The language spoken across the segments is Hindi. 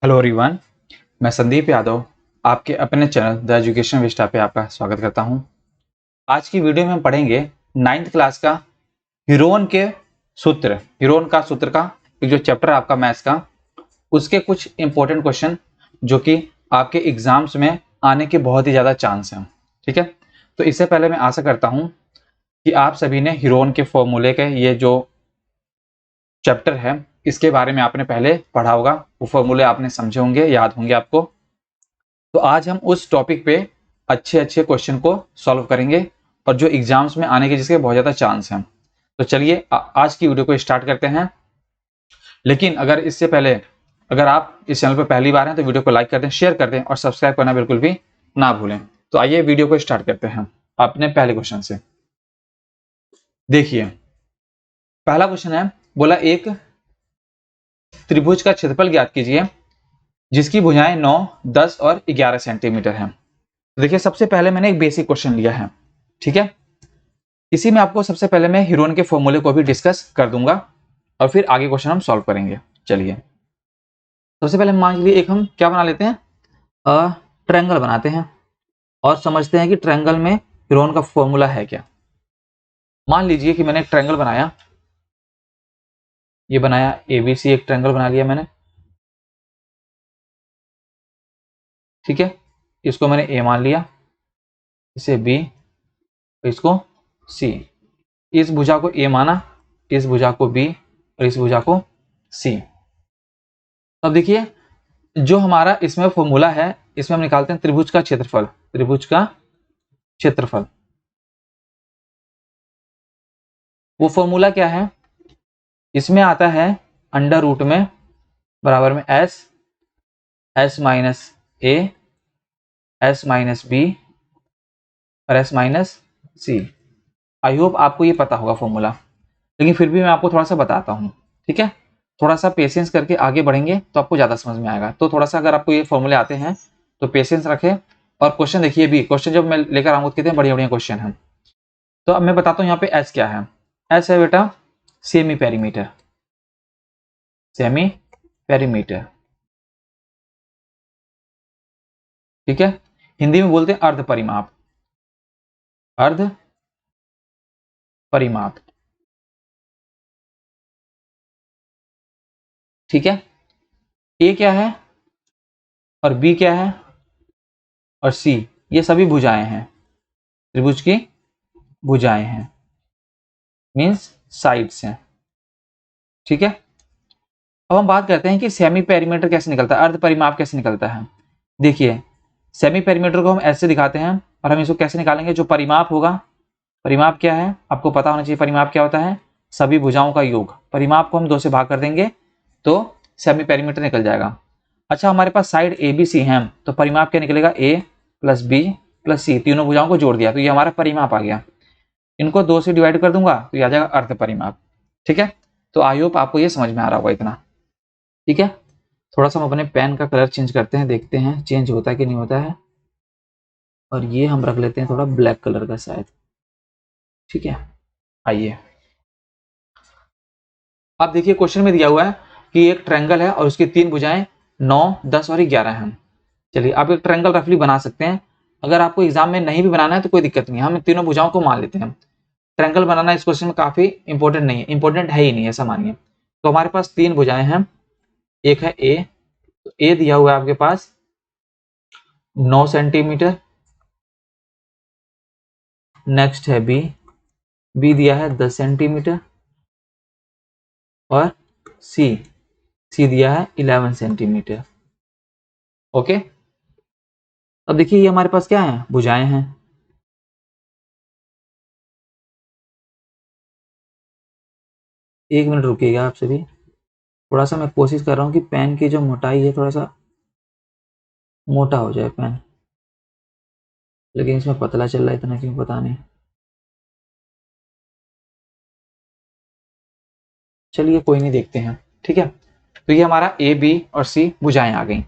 हेलो एवरीवन, मैं संदीप यादव आपके अपने चैनल द एजुकेशन विस्टा पे आपका स्वागत करता हूं। आज की वीडियो में हम पढ़ेंगे 9th क्लास का हीरोन के सूत्र, हीरोन का सूत्र का एक जो चैप्टर है आपका मैथ्स का, उसके कुछ इंपॉर्टेंट क्वेश्चन जो कि आपके एग्जाम्स में आने के बहुत ही ज़्यादा चांस हैं। ठीक है, तो इससे पहले मैं आशा करता हूँ कि आप सभी ने हीरोन के फॉर्मूले के ये जो चैप्टर है इसके बारे में आपने पहले पढ़ा होगा, वो फॉर्मूले आपने समझे होंगे, याद होंगे आपको। तो आज हम उस टॉपिक पे अच्छे अच्छे क्वेश्चन को सॉल्व करेंगे और जो एग्जाम्स में आने के जिसके बहुत ज़्यादा चांस हैं। तो चलिए आज की वीडियो को स्टार्ट करते हैं। लेकिन अगर इससे पहले अगर आप इस चैनल पर पहली बार हैं तो वीडियो को लाइक कर दें, शेयर कर दें और सब्सक्राइब करना बिल्कुल भी ना भूलें। तो आइए वीडियो को स्टार्ट करते हैं अपने पहले क्वेश्चन से। देखिए, पहला क्वेश्चन है, बोला एक त्रिभुज का क्षेत्रफल ज्ञात कीजिए जिसकी भुजाएं 9, 10 और 11 सेंटीमीटर हैं। तो देखिए, सबसे पहले मैंने एक बेसिक क्वेश्चन लिया है। ठीक है, इसी में आपको सबसे पहले मैं हीरोन के फॉर्मूले को भी डिस्कस कर दूंगा और फिर आगे क्वेश्चन हम सॉल्व करेंगे। चलिए, सबसे पहले मान लीजिए एक हम क्या बना लेते हैं, ट्रायंगल बनाते हैं और समझते हैं कि ट्रायंगल में हीरोन का फॉर्मूला है क्या। मान लीजिए कि मैंने एक ट्रायंगल बनाया, ये बनाया ABC, एक ट्रायंगल बना लिया मैंने। ठीक है, इसको मैंने A मान लिया, इसे B, इसको C। इस भुजा को A माना, इस भुजा को B और इस भुजा को C। अब देखिए, जो हमारा इसमें फॉर्मूला है, इसमें हम निकालते हैं त्रिभुज का क्षेत्रफल। त्रिभुज का क्षेत्रफल, वो फॉर्मूला क्या है, इसमें आता है अंडर रूट में बराबर में S minus A, S minus B और S minus C। I hope आपको ये पता होगा फॉर्मूला, लेकिन फिर भी मैं आपको थोड़ा सा बताता हूँ। ठीक है, थोड़ा सा पेशेंस करके आगे बढ़ेंगे तो आपको ज़्यादा समझ में आएगा। तो थोड़ा सा अगर आपको ये फॉर्मूले आते हैं तो पेशेंस रखें और क्वेश्चन देखिए भी। क्वेश्चन जब मैं लेकर आऊँगा कितने बढ़िया बढ़िया क्वेश्चन हैं। तो अब मैं बताता हूँ यहाँ पे एस क्या है। एस है बेटा सेमी पेरीमीटर। सेमी पेरीमीटर, ठीक है, हिंदी में बोलते हैं अर्ध परिमाप। अर्ध परिमाप, ठीक है। ए क्या है और बी क्या है और सी, ये सभी भुजाएं हैं, त्रिभुज की भुजाएं हैं, मीन्स साइड्स हैं। ठीक है, अब हम बात करते हैं कि सेमी पेरीमीटर कैसे निकलता है, अर्ध परिमाप कैसे निकलता है। देखिए, सेमी पेरीमीटर को हम ऐसे दिखाते हैं और हम इसको कैसे निकालेंगे। जो परिमाप होगा, परिमाप क्या है आपको पता होना चाहिए। परिमाप क्या होता है, सभी भुजाओं का योग। परिमाप को हम 2 से भाग कर देंगे तो सेमी पेरीमीटर निकल जाएगा। अच्छा, हमारे पास साइड ए बी सी है, तो परिमाप क्या निकलेगा, A plus B plus C, तीनों भुजाओं को जोड़ दिया तो ये हमारा परिमाप आ गया। इनको 2 से डिवाइड कर दूंगा तो ये आ जाएगा अर्ध परिमाप। ठीक है, तो आई होप आपको ये समझ में आ रहा होगा इतना। ठीक है, थोड़ा सा हम अपने पेन का कलर चेंज करते हैं, देखते हैं चेंज होता है कि नहीं होता है। और ये हम रख लेते हैं थोड़ा ब्लैक कलर का शायद। ठीक है, आइए अब देखिए, क्वेश्चन में दिया हुआ है कि एक ट्रायंगल है और उसकी 3 भुजाएं 9, 10 और 11 हैं। चलिए, आप एक ट्रायंगल रफली बना सकते हैं। अगर आपको एग्जाम में नहीं भी बनाना है तो कोई दिक्कत नहीं है, हम तीनों भुजाओं को मान लेते हैं। ट्रायंगल बनाना इस क्वेश्चन में काफी इंपॉर्टेंट नहीं है, इंपॉर्टेंट है ही नहीं, ऐसा मानिए। तो हमारे पास 3 भुजाएं हैं, एक है ए, तो ए दिया हुआ है आपके पास 9 सेंटीमीटर। नेक्स्ट है बी, बी दिया है 10 सेंटीमीटर और सी, सी दिया है 11 सेंटीमीटर। ओके, अब देखिए ये हमारे पास क्या है, भुजाएं हैं। एक मिनट रुकिएगा आप सभी, थोड़ा सा मैं कोशिश कर रहा हूँ कि पेन की जो मोटाई है थोड़ा सा मोटा हो जाए पेन, लेकिन इसमें पतला चल रहा है, इतना क्यों पता नहीं। चलिए कोई नहीं, देखते हैं। ठीक है, तो ये हमारा ए बी और सी भुजाएं आ गई।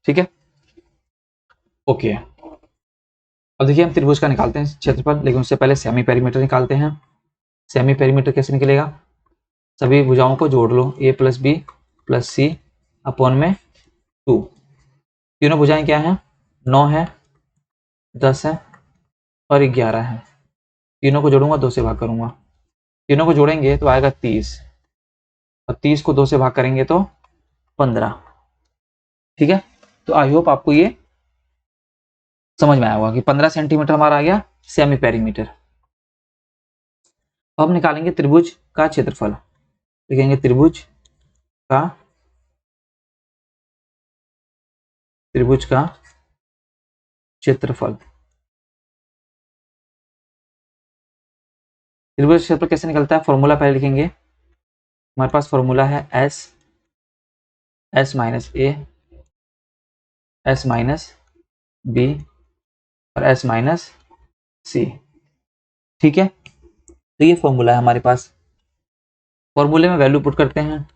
ठीक है, ओके। अब देखिए, हम त्रिभुज का निकालते हैं क्षेत्रफल, लेकिन उससे पहले सेमी पेरीमीटर निकालते हैं। सेमी पेरीमीटर कैसे निकलेगा, सभी भुजाओं को जोड़ लो, ए प्लस बी प्लस सी अपॉन में 2। तीनों भुजाएं क्या हैं? 9 है, 10 है और 11 है। तीनों को जोड़ूंगा, 2 से भाग करूंगा। तीनों को जोड़ेंगे तो आएगा 30 और 30 को 2 से भाग करेंगे तो 15। ठीक है, तो आई होप आपको ये समझ में आया होगा कि 15 सेंटीमीटर हमारा आ गया सेमी पेरीमीटर। अब निकालेंगे त्रिभुज का क्षेत्रफल। लिखेंगे त्रिभुज का क्षेत्रफल। त्रिभुज क्षेत्रफल कैसे निकलता है? फॉर्मूला पहले लिखेंगे। हमारे पास फॉर्मूला है S minus A, S minus B और एस माइनस सी। ठीक है, तो ये फॉर्मूला है हमारे पास। फॉर्मूले में वैल्यू पुट करते हैं।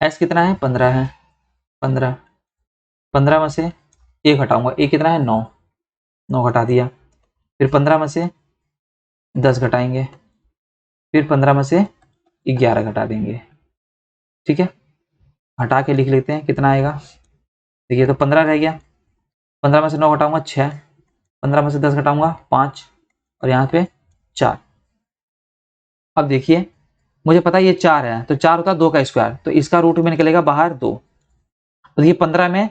एस कितना है? 15 है। 15 में से एक घटाऊंगा, एक कितना है? 9। 9 घटा दिया। फिर 15 में से 10 घटाएंगे, फिर 15 में से 11 घटा देंगे। ठीक है, हटा के लिख लेते हैं कितना आएगा। देखिए, तो 15 रह गया। 15 में से 9 घटाऊंगा 6, 15 में से 10 घटाऊंगा 5 और यहाँ पे 4। अब देखिए, मुझे पता है ये 4 है, तो 4 होता है 2 का स्क्वायर, तो इसका रूट में निकलेगा बाहर 2। तो ये 15 में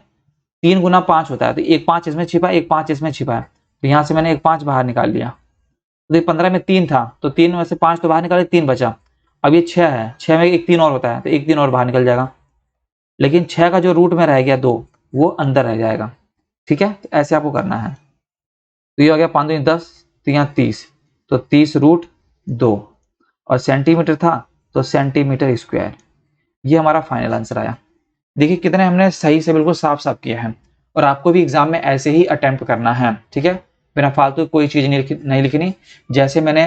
3 गुना 5 होता है, तो एक 5 इसमें छिपा, एक 5 इसमें छिपा है, तो यहाँ से मैंने एक 5 बाहर निकाल लिया। तो ये 15 में 3 था, तो 3 में से 5 तो बाहर निकाले, 3 बचा। अब ये 6 है, 6 में एक 3 और होता है, तो एक 3 और बाहर निकल जाएगा, लेकिन 6 का जो रूट में रह गया 2, वो अंदर रह जाएगा। ठीक है, तो ऐसे आपको करना है। तो ये हो गया 5 दूनी 10, तो यहाँ 30, तो 30 रूट 2 और सेंटीमीटर था तो सेंटीमीटर स्क्वायर। ये हमारा फाइनल आंसर आया। देखिए कितने हमने सही से बिल्कुल साफ साफ किया है, और आपको भी एग्जाम में ऐसे ही अटेम्प्ट करना है। ठीक है, बिना फालतू कोई चीज नहीं लिखनी। जैसे मैंने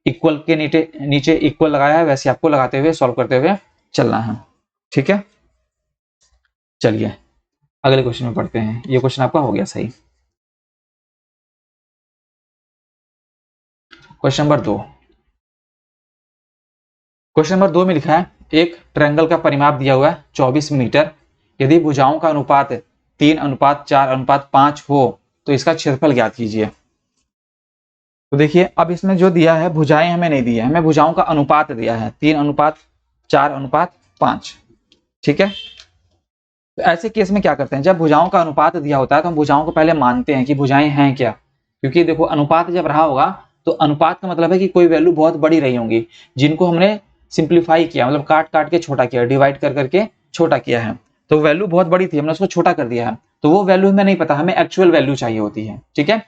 इक्वल के नीचे इक्वल लगाया है, वैसे आपको लगाते हुए सॉल्व करते हुए चलना है। ठीक है, चलिए अगले क्वेश्चन में पढ़ते हैं। ये क्वेश्चन आपका हो गया सही। Question number 2। क्वेश्चन नंबर 2 में लिखा है, एक ट्रायंगल का परिमाप दिया हुआ है 24 मीटर। यदि भुजाओं का अनुपात 3:4:5 हो तो इसका क्षेत्रफल ज्ञात कीजिए। तो देखिए, अब इसमें जो दिया है भुजाएं हमें नहीं दी है, हमें भुजाओं का अनुपात दिया है 3:4:5। ठीक है, तो ऐसे केस में क्या करते हैं, जब भुजाओं का अनुपात दिया होता है तो हम भुजाओं को पहले मानते हैं कि भुजाएं हैं क्या। क्योंकि देखो, अनुपात जब रहा होगा तो अनुपात का मतलब है कि कोई वैल्यू बहुत बड़ी रही होंगी, जिनको हमने सिंप्लीफाई किया, मतलब काट काट के छोटा किया, डिवाइड कर करके छोटा किया है। तो वैल्यू बहुत बड़ी थी, हमने उसको छोटा कर दिया है, तो वो वैल्यू हमें नहीं पता, हमें एक्चुअल वैल्यू चाहिए होती है। ठीक है,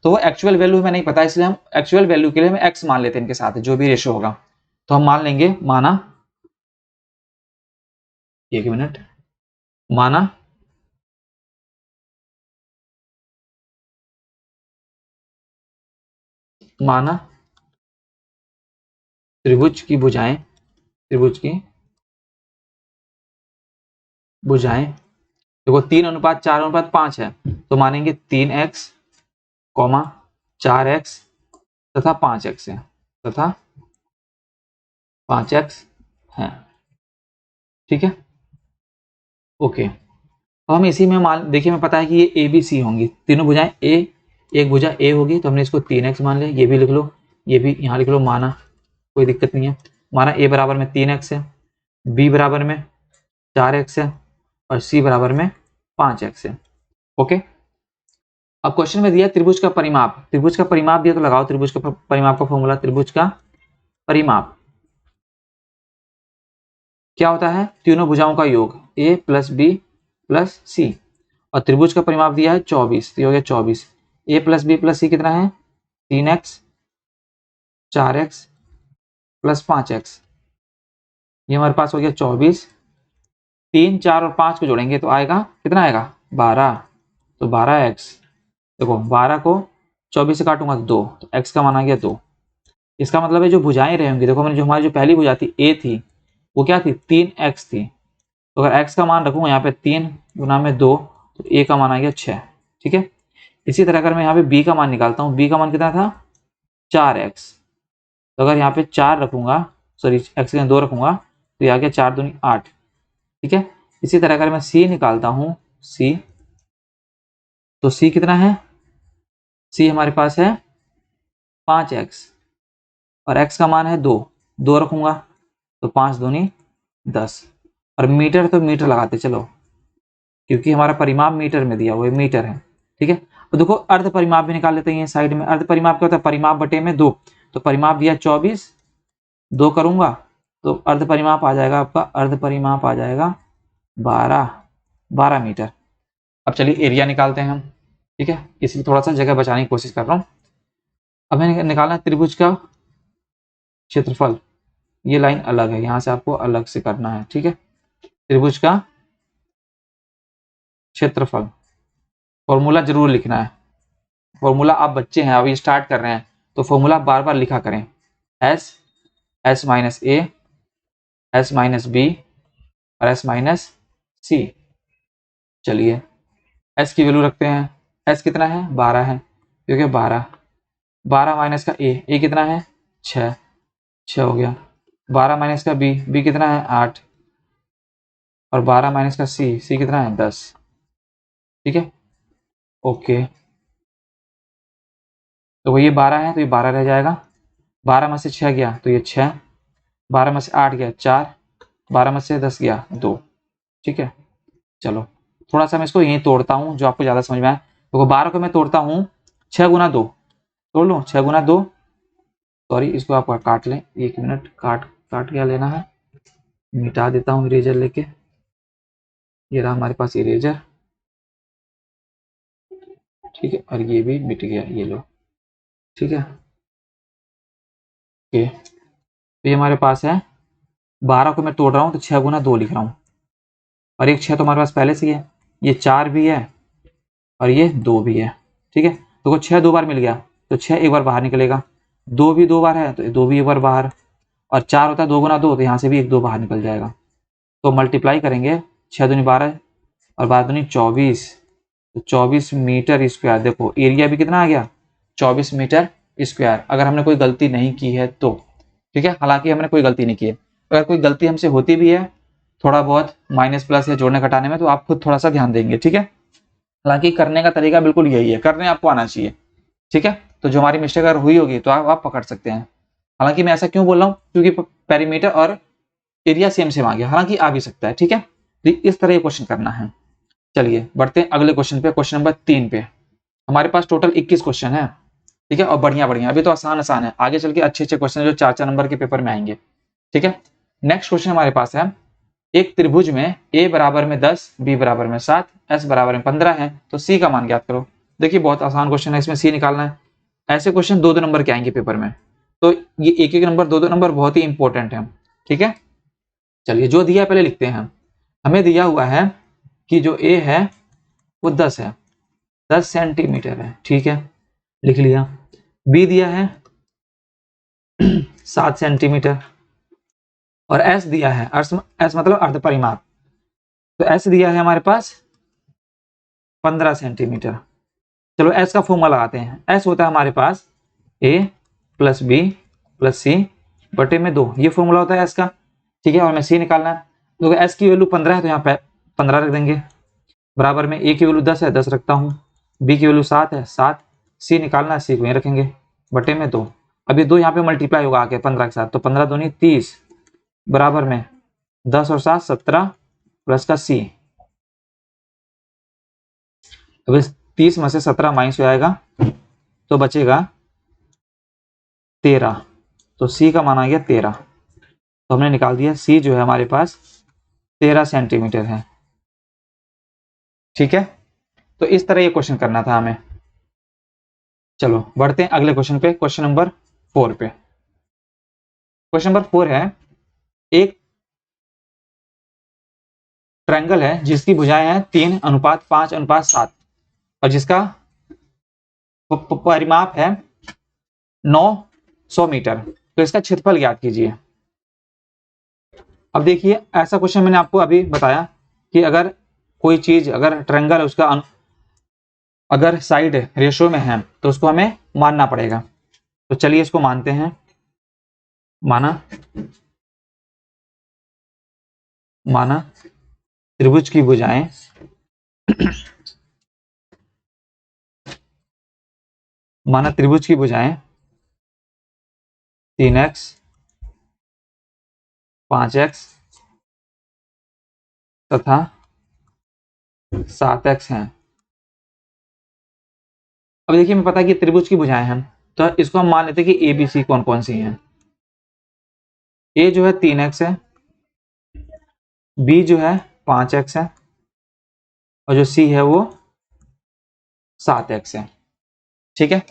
तो वो एक्चुअल वैल्यू हमें नहीं पता, इसलिए हम एक्चुअल वैल्यू के लिए हम एक्स मान लेते हैं इनके साथ, जो भी रेशो होगा। तो हम मान लेंगे, माना, एक मिनट, माना माना त्रिभुज की भुजाएं देखो 3:4:5 है, तो मानेंगे 3x, 4x तथा 5x है, तथा 5x है। ठीक है, ओके। तो हम इसी में मान, देखिए हमें पता है कि ये ए बी सी होंगी, तीनों भुजाएं ए, एक भुजा ए होगी, तो हमने इसको 3x मान लिया। ये भी लिख लो, ये भी यहाँ लिख लो, माना, कोई दिक्कत नहीं है। माना ए बराबर में 3x है, बी बराबर में 4x है और सी बराबर में 5x है। ओके, अब क्वेश्चन में दिया त्रिभुज का परिमाप। त्रिभुज का परिमाप दिया तो लगाओ त्रिभुज का परिमाप का फॉर्मूला। त्रिभुज का परिमाप क्या होता है? तीनों भुजाओं का योग, a प्लस बी प्लस सी। और त्रिभुज का परिमाप दिया है 24, तो ये हो गया 24। a प्लस बी प्लस सी कितना है? 3x, 4x plus 5x। ये हमारे पास हो गया 24। 3, 4 और 5 को जोड़ेंगे तो आएगा कितना? आएगा 12। तो 12x, देखो 12 को 24 से काटूंगा तो 2, तो x का मान आ गया 2। इसका मतलब है जो भुजाएं रहेंगी, देखो मैंने जो हमारी जो पहली भुजा थी a थी, वो क्या थी? 3x थी। तो अगर x का मान रखूंगा यहाँ पे 3 गुना में 2, तो a का मान आ गया 6। ठीक है, इसी तरह अगर मैं यहाँ पे b का मान निकालता हूँ, b का मान कितना था? 4x। तो अगर यहाँ पे 4 रखूंगा, सॉरी x के 2 रखूंगा, तो ये आ गया 4 दूनी 8। ठीक है। इसी तरह अगर मैं सी निकालता हूं, सी, तो सी कितना है, सी हमारे पास है 5x और x का मान है 2 रखूंगा तो 5 दूनी 10। और मीटर तो मीटर लगाते चलो, क्योंकि हमारा परिमाप मीटर में दिया हुआ है, मीटर है। ठीक है। तो देखो अर्ध परिमाप भी निकाल लेते हैं साइड में। अर्ध परिमाप क्या होता है, परिमाप बटे में 2। तो परिमाप दिया 24, 2 करूंगा तो अर्ध परिमाप आ जाएगा आपका, अर्ध परिमाप आ जाएगा 12 मीटर। अब चलिए एरिया निकालते हैं हम। ठीक है, इसलिए थोड़ा सा जगह बचाने की कोशिश कर रहा हूं। अब हमें निकालना है त्रिभुज का क्षेत्रफल। ये लाइन अलग है, यहां से आपको अलग से करना है। ठीक है, त्रिभुज का क्षेत्रफल, फॉर्मूला जरूर लिखना है। फॉर्मूला, आप बच्चे हैं अभी स्टार्ट कर रहे हैं तो फॉर्मूला बार बार लिखा करें। S, S minus A, S minus B और एस माइनस सी। चलिए एस की वैल्यू रखते हैं। एस कितना है, 12 है, क्योंकि 12 माइनस का ए कितना है 6 हो गया। 12 माइनस का बी कितना है 8 और 12 माइनस का सी कितना है 10। ठीक है, ओके। तो ये 12 है तो ये 12 रह जाएगा। 12 में से 6 गया तो ये 6, 12 में से 8 गया 4, 12 में से 10 गया 2। ठीक है, चलो थोड़ा सा मैं इसको यहीं तोड़ता हूँ जो आपको ज़्यादा समझ में आए। तो 12 को मैं तोड़ता हूँ 6 गुना 2, तोड़ लूँ 6 गुना 2, सॉरी इसको आप काट लें, 1 मिनट, काट क्या लेना है, मिटा देता हूँ इरेजर लेके। ये रहा हमारे पास इरेजर। ठीक है, और ये भी मिट गया, ये लो। ठीक है, ओके। तो ये हमारे पास है, 12 को मैं तोड़ रहा हूँ तो 6 गुना 2 लिख रहा हूँ, और एक 6 तो हमारे पास पहले से ही है, ये 4 भी है और ये 2 भी है। ठीक है, तो 6 2 बार मिल गया तो 6 एक बार बाहर निकलेगा, 2 भी 2 बार है तो 2 भी एक बार बाहर, और 4 होता है 2 गुना 2 तो यहाँ से भी 1 2 बाहर निकल जाएगा। तो मल्टीप्लाई करेंगे, 6 दूनी 12 और 12 दूनी 24, तो 24 मीटर स्क्वायर। देखो एरिया भी कितना आ गया 24 मीटर स्क्वायर, अगर हमने कोई गलती नहीं की है तो। ठीक है, हालांकि हमने कोई गलती नहीं की है, अगर कोई गलती हमसे होती भी है थोड़ा बहुत माइनस प्लस या जोड़ने घटाने में, तो आप खुद थोड़ा सा ध्यान देंगे। ठीक है, हालांकि करने का तरीका बिल्कुल यही है, करने आपको आना चाहिए। ठीक है, तो जो हमारी मिस्टेक अगर हुई होगी तो आप पकड़ सकते हैं। हालांकि मैं ऐसा क्यों बोल रहा हूँ, क्योंकि पेरीमीटर और एरिया सेम सेम आ गया, हालांकि आ भी सकता है। ठीक है, तो इस तरह ये क्वेश्चन करना है। चलिए बढ़ते हैं अगले क्वेश्चन पे, क्वेश्चन नंबर 3 पे। हमारे पास टोटल 21 क्वेश्चन है। ठीक है, और बढ़िया बढ़िया, अभी तो आसान आसान है, आगे चल के अच्छे अच्छे क्वेश्चन जो 4 4 नंबर के पेपर में आएंगे। ठीक है, नेक्स्ट क्वेश्चन हमारे पास है, एक त्रिभुज में ए बराबर में 10, बी बराबर में 7, एस बराबर में 15 है, तो सी का मान ज्ञात करो। देखिए बहुत आसान क्वेश्चन है, इसमें सी निकालना है। ऐसे क्वेश्चन 2 2 नंबर के आएंगे पेपर में, तो ये एक एक नंबर 2 2 नंबर बहुत ही इंपॉर्टेंट है। ठीक है, चलिए जो दिया है पहले लिखते हैं। हमें दिया हुआ है कि जो ए है वो 10 है, 10 सेंटीमीटर है। ठीक है, लिख लिया। बी दिया है 7 सेंटीमीटर और एस दिया है, एस मतलब अर्ध परिमाप, तो एस दिया है हमारे पास 15 सेंटीमीटर। चलो एस का फॉर्मूला लगाते हैं। एस होता है हमारे पास ए प्लस बी प्लस सी बटे में 2, ये फॉर्मूला होता है एस का। ठीक है, और मैं सी निकालना है, तो एस की वैल्यू 15 है तो यहाँ पे 15 रख देंगे, बराबर में ए की वैल्यू 10 है 10 रखता हूँ, बी की वैल्यू 7 है 7, सी निकालना है सी को यहीं रखेंगे बटे में 2। अब ये 2 यहाँ पे मल्टीप्लाई होगा आके 15 के साथ, तो 15 दूनी 30 बराबर में 10 और 7 17 प्लस का सी। अब इस 30 में से 17 माइनस हो जाएगा तो बचेगा 13, तो सी का मान आ गया 13। तो हमने निकाल दिया सी जो है हमारे पास 13 सेंटीमीटर है। ठीक है, तो इस तरह ये क्वेश्चन करना था हमें। चलो बढ़ते हैं अगले क्वेश्चन पे, क्वेश्चन नंबर 4 पे। क्वेश्चन नंबर 4 है, एक ट्रायंगल है जिसकी भुजाएं हैं 3:5:7 और जिसका परिमाप है 900 मीटर, तो इसका क्षेत्रफल ज्ञात कीजिए। अब देखिए ऐसा क्वेश्चन मैंने आपको अभी बताया कि अगर कोई चीज, अगर ट्रायंगल है उसका अगर साइड रेशो में है तो उसको हमें मानना पड़ेगा। तो चलिए इसको मानते हैं, माना त्रिभुज की भुजाएं माना त्रिभुज की भुजाएं 3x 5x तथा 7x हैं। अब देखिए हमें पता है कि त्रिभुज की भुजाएं हैं, तो इसको हम मान लेते हैं कि ए बी सी कौन कौन सी हैं। ए जो है 3x है, बी जो है 5x है, और जो सी है वो 7x है। ठीक है,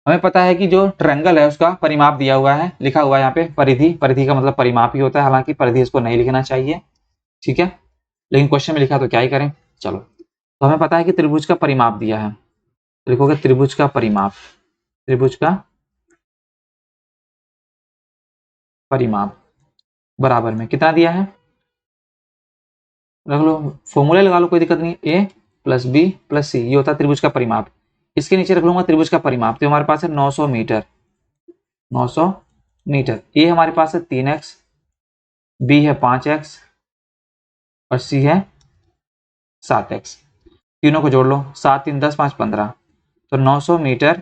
हमें पता है कि जो ट्रायंगल है उसका परिमाप दिया हुआ है, लिखा हुआ है यहाँ पे परिधि। परिधि का मतलब परिमाप ही होता है, हालांकि परिधि इसको नहीं लिखना चाहिए। ठीक है, लेकिन क्वेश्चन में लिखा तो क्या ही करें। चलो, तो हमें पता है कि त्रिभुज का परिमाप दिया है, लिखोगे त्रिभुज का परिमाप। त्रिभुज का परिमाप बराबर में कितना दिया है, रख लो, फॉर्मूले लगा लो, कोई दिक्कत नहीं। ए प्लस बी प्लस सी, ये होता है त्रिभुज का परिमाप। इसके नीचे रख लूंगा त्रिभुज का परिमाप, तो हमारे पास है 900 मीटर। 900 मीटर। ए हमारे पास है 3x, बी है 5x और सी है 7x। तीनों को जोड़ लो, 7 3 10 5 15, तो 900 मीटर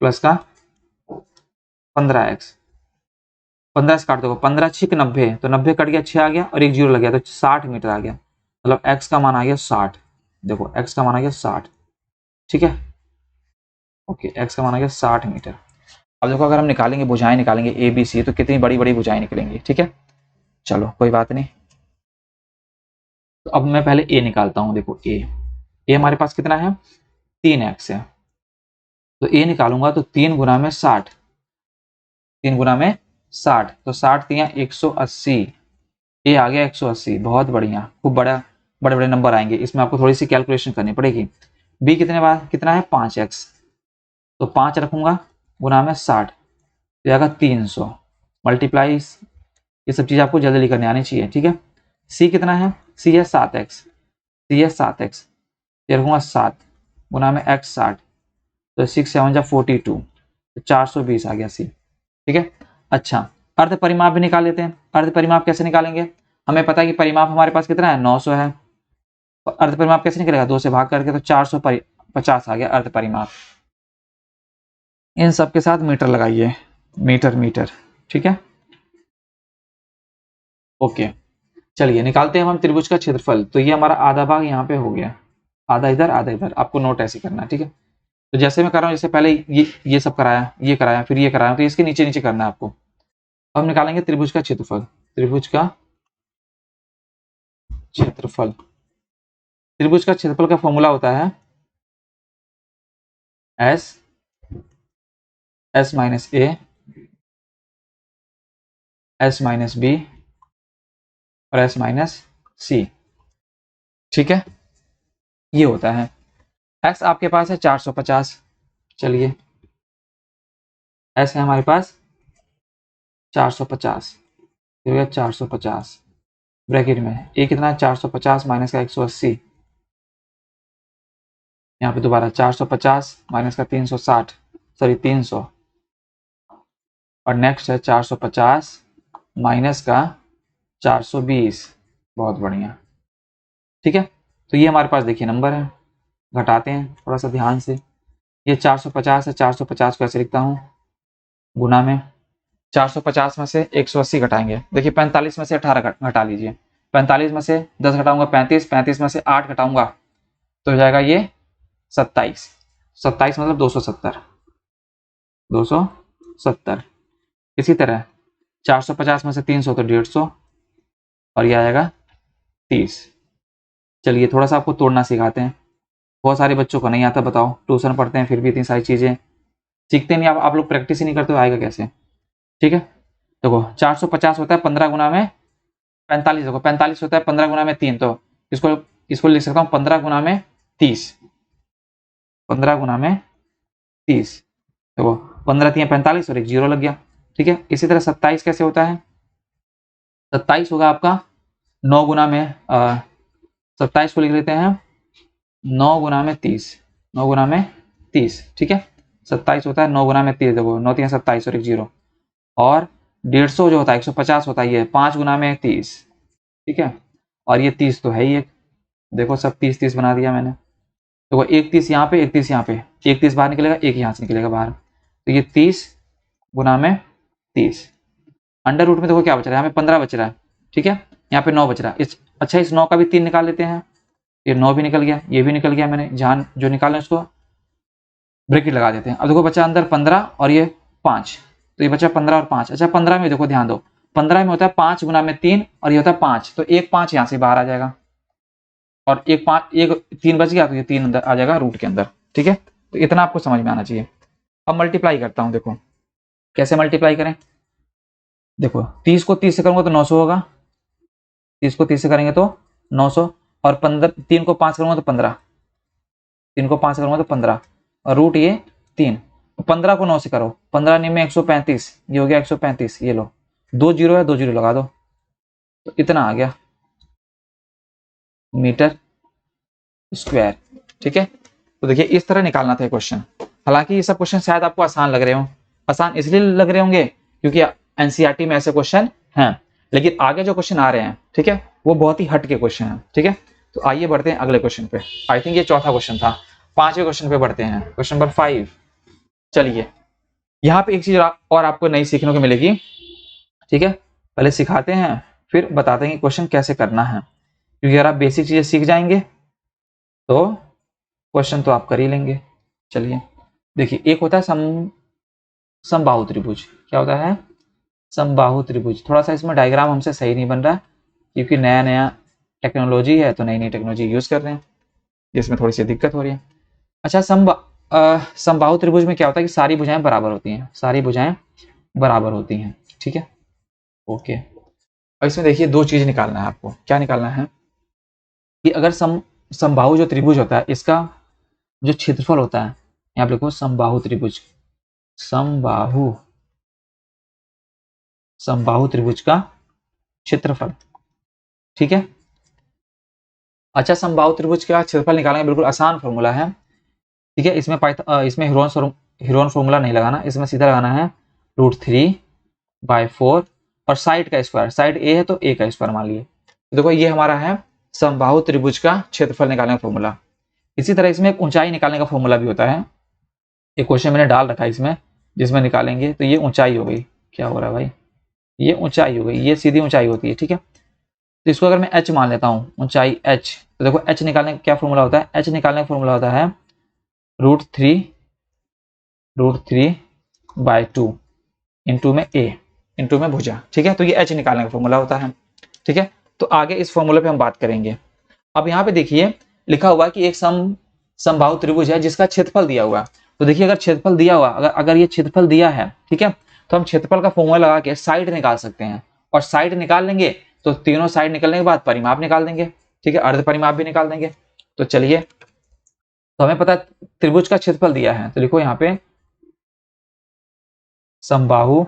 प्लस का 15x। 15 से काट दो, 15 6 90, तो 90 कट गया, 6 आ गया और एक जीरो लग गया, तो 60 मीटर आ गया। मतलब x का मान आ गया 60। देखो x का मान आ गया 60। ठीक है, ओके, x का मान आ गया 60 मीटर। अब देखो अगर हम निकालेंगे भुजाएं, निकालेंगे ए बी सी, तो कितनी बड़ी बड़ी भुजाएं निकलेंगी। ठीक है, चलो कोई बात नहीं। तो अब मैं पहले ए निकालता हूं। देखो ए हमारे पास कितना है, 3x है, तो ए निकालूंगा तो 3 गुना में 60, 3 गुना में 60, तो 60 दिया 180। ए आ गया 180, बहुत बढ़िया, खूब बड़ा, बड़े बड़े नंबर आएंगे इसमें, आपको थोड़ी सी कैलकुलेशन करनी पड़ेगी। बी कितने बार कितना है 5x, तो 5 रखूंगा गुना में 60, तो आएगा 300 मल्टीप्लाई, ये सब चीज आपको जल्दी जल्दी करने आनी चाहिए। ठीक है, सी कितना है, सी है 7x, सी है 7x, ये रखूंगा 7 गुना में x 60, तो 6 7 जा 42, तो 420 आ गया सी। ठीक है, अच्छा, अर्ध परिमाप भी निकाल लेते हैं। अर्ध परिमाप कैसे निकालेंगे, हमें पता है कि परिमाप हमारे पास कितना है 900 है, अर्ध परिमाप कैसे निकलेगा, 2 से भाग करके, तो 450 आ गया अर्ध परिमाप। इन सब के साथ मीटर लगाइए, मीटर मीटर। ठीक है, ओके, चलिए निकालते हैं हम त्रिभुज का क्षेत्रफल। तो ये हमारा आधा भाग यहाँ पे हो गया, आधा इधर आधा इधर, आपको नोट ऐसे करना है। ठीक है, तो जैसे मैं कर रहा हूँ, जैसे पहले ये सब कराया, ये कराया, फिर ये कराया, तो इसके नीचे नीचे करना है आपको। अब हम निकालेंगे त्रिभुज का क्षेत्रफल। त्रिभुज का क्षेत्रफल, त्रिभुज का क्षेत्रफल का फॉर्मूला होता है S minus A, S minus B और एस माइनस सी। ठीक है, ये होता है। एस आपके पास है 450, चलिए एस है हमारे पास 450, हो गया 450 ब्रैकेट में। ए कितना है 450 माइनस का 180, यहाँ पे दोबारा 450 माइनस का 360, सॉरी 300, और नेक्स्ट है 450 माइनस का 420। बहुत बढ़िया। ठीक है, तो ये हमारे पास देखिए नंबर है, घटाते हैं थोड़ा सा ध्यान से। ये 450 है, 450 को ऐसे लिखता हूँ गुना में, 450 में से 180 घटाएंगे, देखिए 45 में से 18 घटा लीजिए, 45 में से 10 घटाऊंगा 35, 35 में से 8 घटाऊंगा तो हो जाएगा ये 27, 27 मतलब 270, 270। इसी तरह 450 में से 300 तो 150, और ये आएगा 30। चलिए थोड़ा सा आपको तोड़ना सिखाते हैं, बहुत सारे बच्चों को नहीं आता, बताओ, ट्यूशन पढ़ते हैं फिर भी इतनी सारी चीजें सीखते नहीं, आप लोग प्रैक्टिस ही नहीं करते, आएगा कैसे। ठीक है, देखो 450 होता है 15 गुना में 45, देखो 45 होता है 15 गुना में 3, तो इसको इसको लिख सकता हूँ 15 गुना में 30, 15 गुना में 30, देखो 15 3 45 और एक जीरो लग गया। ठीक है, इसी तरह 27 कैसे होता है, 27 होगा आपका 9 गुना में 27 को लिख लेते हैं 9 गुना में 30, 9 गुना में 30। ठीक है, 27 होता है 9 गुना में 30, देखो 9 3 27 और एक जीरो, और 150 जो होता है 150 होता है ये 5 गुना में 30, ठीक है, और ये 30 तो है ही एक, देखो सब 30 बना दिया मैंने। तो वो एक 30 यहाँ पे, एक 30 यहाँ पे, एक 30 बाहर निकलेगा, एक यहाँ से निकलेगा बाहर, तो ये 30 गुना में 30, अंडर रूट में देखो क्या बच रहा है, यहाँ पे 15 बच रहा है, ठीक है, यहाँ पे 9 बच रहा है। अच्छा इस 9 का भी 3 निकाल लेते हैं, ये 9 भी निकल गया, ये भी निकल गया, मैंने जहाँ जो निकाला उसको ब्रैकेट लगा देते हैं। अब देखो बचा अंदर 15 और ये 5, तो ये बचा 15 और 5। अच्छा 15 में देखो ध्यान दो, 15 में होता है 5 गुना में 3 और ये होता है 5, तो एक 5 यहाँ से बाहर आ जाएगा और एक 5, एक 3 बच गया, तो ये 3 अंदर आ जाएगा रूट के अंदर, ठीक है। तो इतना आपको समझ में आना चाहिए। अब मल्टीप्लाई करता हूँ, देखो कैसे मल्टीप्लाई करें। देखो 30 को 30 से करूंगा तो 900 होगा, 30 को 30 से करेंगे तो 900, और 15 3 को 5 करूंगा तो 15, 3 को 5 करूंगा तो 15, और रूट ये 3, 15 को 9 से करो, 15 9 में 135, ये हो गया 135, ये लो 2 जीरो है, 2 जीरो लगा दो, तो इतना आ गया मीटर स्क्वायर, ठीक है। तो देखिए इस तरह निकालना था क्वेश्चन। हालांकि ये सब क्वेश्चन शायद आपको आसान लग रहे हो, आसान इसलिए लग रहे होंगे क्योंकि एनसीईआरटी में ऐसे क्वेश्चन हैं, लेकिन आगे जो क्वेश्चन आ रहे हैं, ठीक है, वो बहुत ही हट के क्वेश्चन है, ठीक है। तो आइए बढ़ते हैं अगले क्वेश्चन पे। आई थिंक ये चौथा क्वेश्चन था, पांचवें क्वेश्चन पे बढ़ते हैं, क्वेश्चन नंबर 5। चलिए यहाँ पे एक चीज और आपको नई सीखने को मिलेगी, ठीक है। पहले सिखाते हैं फिर बताते हैं कि क्वेश्चन कैसे करना है, क्योंकि अगर आप बेसिक चीजें सीख जाएंगे तो क्वेश्चन तो आप कर ही लेंगे। चलिए देखिए, एक होता है समबाहु त्रिभुज। क्या होता है? समबाहु त्रिभुज। थोड़ा सा इसमें डायग्राम हमसे सही नहीं बन रहा क्योंकि नया नया टेक्नोलॉजी है, तो नई नई टेक्नोलॉजी यूज कर रहे हैं, जिसमें थोड़ी सी दिक्कत हो रही है। अच्छा समबाहु त्रिभुज में क्या होता है कि सारी भुजाएं बराबर होती हैं, सारी भुजाएं बराबर होती हैं, ठीक है, ओके। और इसमें देखिए दो चीज निकालना है आपको। क्या निकालना है कि अगर समबाहु जो त्रिभुज होता है इसका जो क्षेत्रफल होता है, यहाँ पे लिखो समबाहु त्रिभुज, समबाहु त्रिभुज का क्षेत्रफल, ठीक है। अच्छा समबाहु त्रिभुज का क्षेत्रफल निकालने का बिल्कुल आसान फॉर्मूला है, ठीक है। इसमें हीरोन फॉर्मूला नहीं लगाना, इसमें सीधा लगाना है √3/4 और साइड का स्क्वायर, साइड ए है तो ए का स्क्वायर मान लिए। तो देखो ये हमारा है समबाहु त्रिभुज का क्षेत्रफल निकालने का फॉर्मूला। इसी तरह इसमें एक ऊंचाई निकालने का फॉर्मूला भी होता है, एक क्वेश्चन मैंने डाल रखा है इसमें, जिसमें निकालेंगे। तो ये ऊंचाई हो गई, क्या हो रहा है भाई, ये ऊंचाई हो गई, ये सीधी ऊंचाई होती है, ठीक है। तो इसको अगर मैं h मान लेता हूँ, ऊंचाई h, तो देखो h निकालने का क्या फॉर्मूला होता है, h निकालने का फॉर्मूला होता है √3/2 इंटू में a इंटू में भुजा, ठीक है। तो ये h निकालने का फॉर्मूला होता है, ठीक है। तो आगे इस फॉर्मूले पे हम बात करेंगे। अब यहाँ पे देखिए लिखा हुआ कि एक समबाहु त्रिभुज है जिसका क्षेत्रफल दिया हुआ। तो देखिए अगर क्षेत्रफल दिया हुआ, अगर ये क्षेत्रफल दिया है, ठीक है, तो हम क्षेत्रफल का फॉर्मूला लगा के साइड निकाल सकते हैं, और साइड निकाल लेंगे तो तीनों साइड निकलने के बाद परिमाप निकाल देंगे, ठीक है, अर्ध परिमाप भी निकाल देंगे। तो चलिए, तो हमें पता है त्रिभुज का क्षेत्रफल दिया है, तो लिखो यहाँ पे समबाहु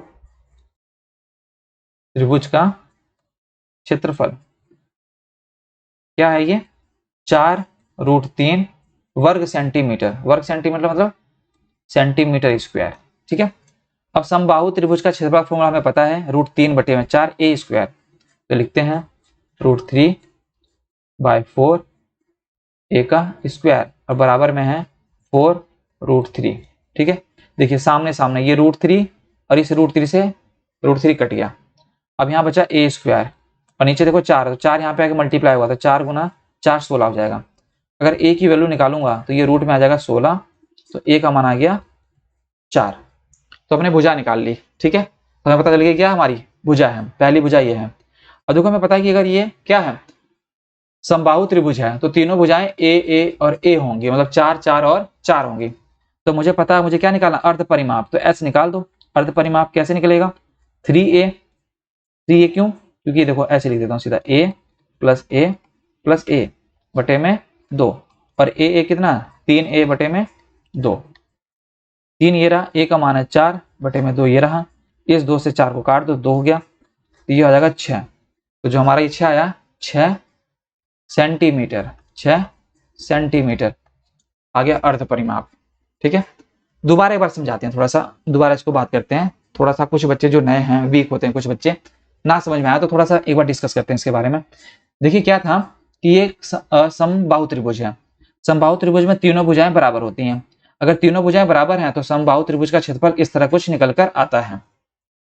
त्रिभुज का क्षेत्रफल क्या है, ये 4√3 वर्ग सेंटीमीटर, वर्ग सेंटीमीटर मतलब सेंटीमीटर स्क्वायर, ठीक है। अब समबाहु त्रिभुज का क्षेत्रफल फॉर्मूला हमें पता है √3/4 a स्क्वायर, तो लिखते हैं √3/4 a का स्क्वायर और बराबर में है 4√3, ठीक है। देखिए सामने सामने ये √3 और इस √3 से √3 कट गया। अब यहाँ बचा a स्क्वायर और नीचे देखो 4, तो 4 यहाँ पे आके मल्टीप्लाई हुआ, तो 4 गुना 4 16 हो जाएगा। अगर a की वैल्यू निकालूंगा तो ये रूट में आ जाएगा 16, तो a का मान आ गया 4। तो अपने भुजा निकाल ली, ठीक है। तो हमें पता चल गया क्या हमारी भुजा है, पहली भुजा ये है। और देखो हमें पता है कि अगर ये क्या है समबाहु त्रिभुज है तो तीनों भुजाएं ए और ए होंगी, मतलब 4 4 और 4 होंगी। तो मुझे पता है मुझे क्या निकालना, अर्ध परिमाप, तो एस निकाल दो। अर्ध परिमाप कैसे निकलेगा, 3a क्यों, क्योंकि देखो ऐसे लिख देता हूँ सीधा a प्लस a बटे में 2, और a कितना 3a/2, 3 ये रहा, a का मान है 4/2 ये रहा, इस 2 से 4 को काट दो, 2 हो गया, तो ये हो जाएगा 6। तो जो हमारा ये 6 आया 6 सेंटीमीटर, 6 सेंटीमीटर आ गया अर्ध परिमाप, ठीक है। दोबारा एक बार समझाते हैं, थोड़ा सा दोबारा इसको बात करते हैं, थोड़ा सा कुछ बच्चे जो नए हैं वीक होते हैं कुछ बच्चे, ना समझ में आया तो थोड़ा सा एक बार डिस्कस करते हैं इसके बारे में। देखिए क्या था कि ये समबाहु त्रिभुज है। समबाहु त्रिभुज में तीनों भुजाएं बराबर होती हैं। अगर तीनों भुजाएं बराबर हैं तो समबाहु त्रिभुज का क्षेत्रफल इस तरह कुछ निकल कर आता है।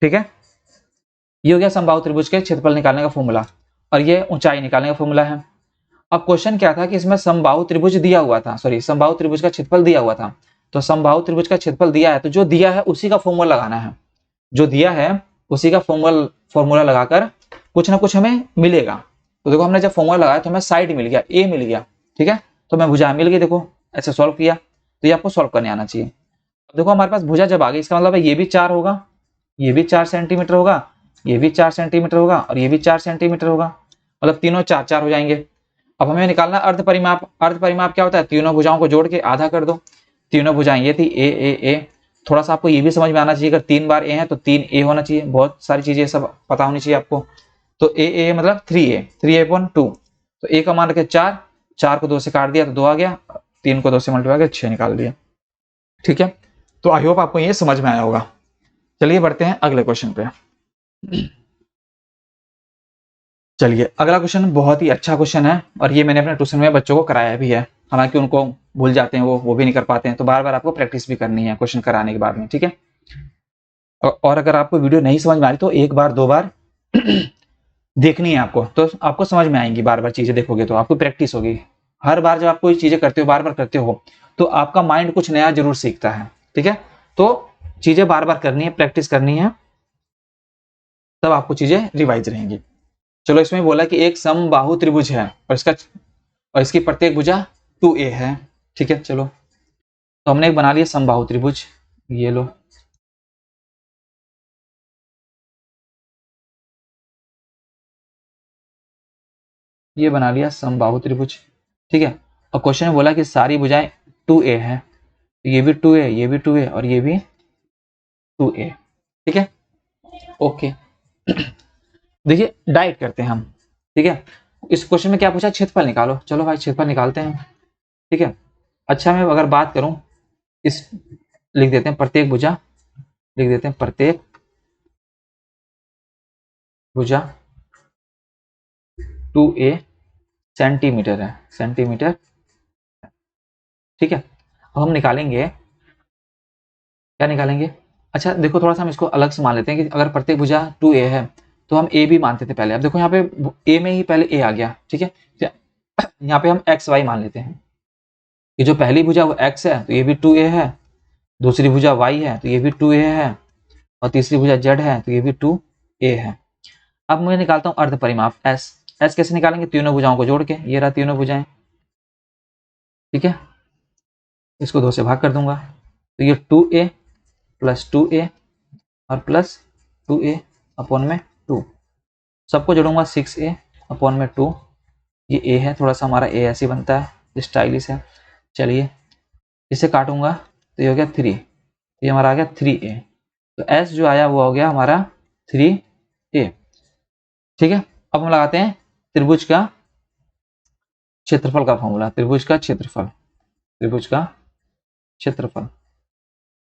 ठीक है, ये हो गया समबाहु त्रिभुज के क्षेत्रफल निकालने का फॉर्मूला, और ये ऊंचाई निकालने का फॉर्मूला है। अब क्वेश्चन क्या था कि इसमें समबाहु त्रिभुज दिया हुआ था, सॉरी समबाहु त्रिभुज का क्षेत्रफल दिया हुआ था। तो समबाहु त्रिभुज का क्षेत्रफल दिया है तो जो दिया है उसी का फॉर्मूला लगाना है, जो दिया है उसी का फॉर्मूला लगाकर कुछ ना कुछ हमें मिलेगा। तो देखो हमने जब फॉर्मूला लगाया तो हमें साइड मिल गया, ए मिल गया। ठीक है, तो हमें भुजा मिल गई। देखो ऐसे सॉल्व किया तो ये आपको सॉल्व करने आना चाहिए। अब देखो हमारे पास भुजा जब आ गई, इसका मतलब है ये भी 4 होगा, ये भी 4 सेंटीमीटर होगा, ये भी 4 सेंटीमीटर होगा और ये भी 4 सेंटीमीटर होगा, मतलब तीनों 4 4 हो जाएंगे। अब हमें निकालना अर्ध परिमाप। अर्ध परिमाप क्या होता है, तीनों भुजाओं को जोड़ के आधा कर दो। तीनों भुजाएं ये थी ए। थोड़ा सा आपको ये भी समझ में आना चाहिए, अगर 3 बार ए है तो 3 ए होना चाहिए। बहुत सारी चीजें सब पता होनी चाहिए आपको। तो ए मतलब 3a/2। तो ए का मान रखे 4, 4 को 2 से काट दिया तो 2 आ गया, 3 को 2 से मल्टीप्लाई करके 6 निकाल दिया। ठीक है, तो आई होप आपको ये समझ में आया होगा। चलिए बढ़ते हैं अगले क्वेश्चन पे। चलिए अगला क्वेश्चन बहुत ही अच्छा क्वेश्चन है, और ये मैंने अपने ट्यूशन में बच्चों को कराया भी है। हालांकि उनको भूल जाते हैं, वो भी नहीं कर पाते हैं, तो बार बार आपको प्रैक्टिस भी करनी है क्वेश्चन कराने के बाद में। ठीक है, और अगर आपको वीडियो नहीं समझ में आ रही तो 1 बार 2 बार देखनी है आपको, तो आपको समझ में आएंगी। बार बार चीजें देखोगे तो आपको प्रैक्टिस होगी। हर बार जब आप कोई चीजें करते हो, बार बार करते हो, तो आपका माइंड कुछ नया जरूर सीखता है। ठीक है, तो चीजें बार बार करनी है, प्रैक्टिस करनी है, तब आपको चीजें रिवाइज रहेंगी। चलो इसमें बोला कि एक समबाहु त्रिभुज है और इसकी प्रत्येक भुजा 2a है। ठीक है, चलो तो हमने एक बना लिया समबाहु त्रिभुज, ये लो। ये बना लिया समबाहु त्रिभुज। ठीक है, और क्वेश्चन में बोला कि सारी भुजाएं 2a है, तो ये भी 2a, ये भी 2a और ये भी 2a। ठीक है, ओके। देखिए डाइट करते हैं हम। ठीक है, इस क्वेश्चन में क्या पूछा, क्षेत्रफल निकालो। चलो भाई क्षेत्रफल निकालते हैं। ठीक है, अच्छा मैं अगर बात करूं, इस लिख देते हैं प्रत्येक भुजा, लिख देते हैं प्रत्येक भुजा 2a सेंटीमीटर है, सेंटीमीटर। ठीक है, अब हम निकालेंगे, क्या निकालेंगे। अच्छा देखो थोड़ा सा हम इसको अलग से मान लेते हैं कि अगर प्रत्येक भुजा 2a है तो हम a भी मानते थे पहले। अब देखो यहाँ पे a में ही पहले a आ गया। ठीक है, यहाँ पे हम x y मान लेते हैं कि जो पहली भुजा वो x है तो ये भी 2a है, दूसरी भुजा y है तो ये भी 2a है, और तीसरी भुजा z है तो ये भी 2a है। अब मैं निकालता हूँ अर्ध परिमाप s। s कैसे निकालेंगे, तीनों भुजाओं को जोड़ के, ये रहा तीनों भुजाएं। ठीक है, इसको 2 से भाग कर दूंगा तो ये 2a प्लस 2a और प्लस 2a अपॉन में 2, सबको जोड़ूंगा 6a अपॉन में 2। ये a है, थोड़ा सा हमारा a ऐसे बनता है, स्टाइलिश है। चलिए इसे काटूंगा तो ये हो गया 3, ये हमारा आ गया 3a। तो s जो आया वो हो गया हमारा 3a। ठीक है, अब हम लगाते हैं त्रिभुज का क्षेत्रफल का फॉर्मूला। त्रिभुज का क्षेत्रफल, त्रिभुज का क्षेत्रफल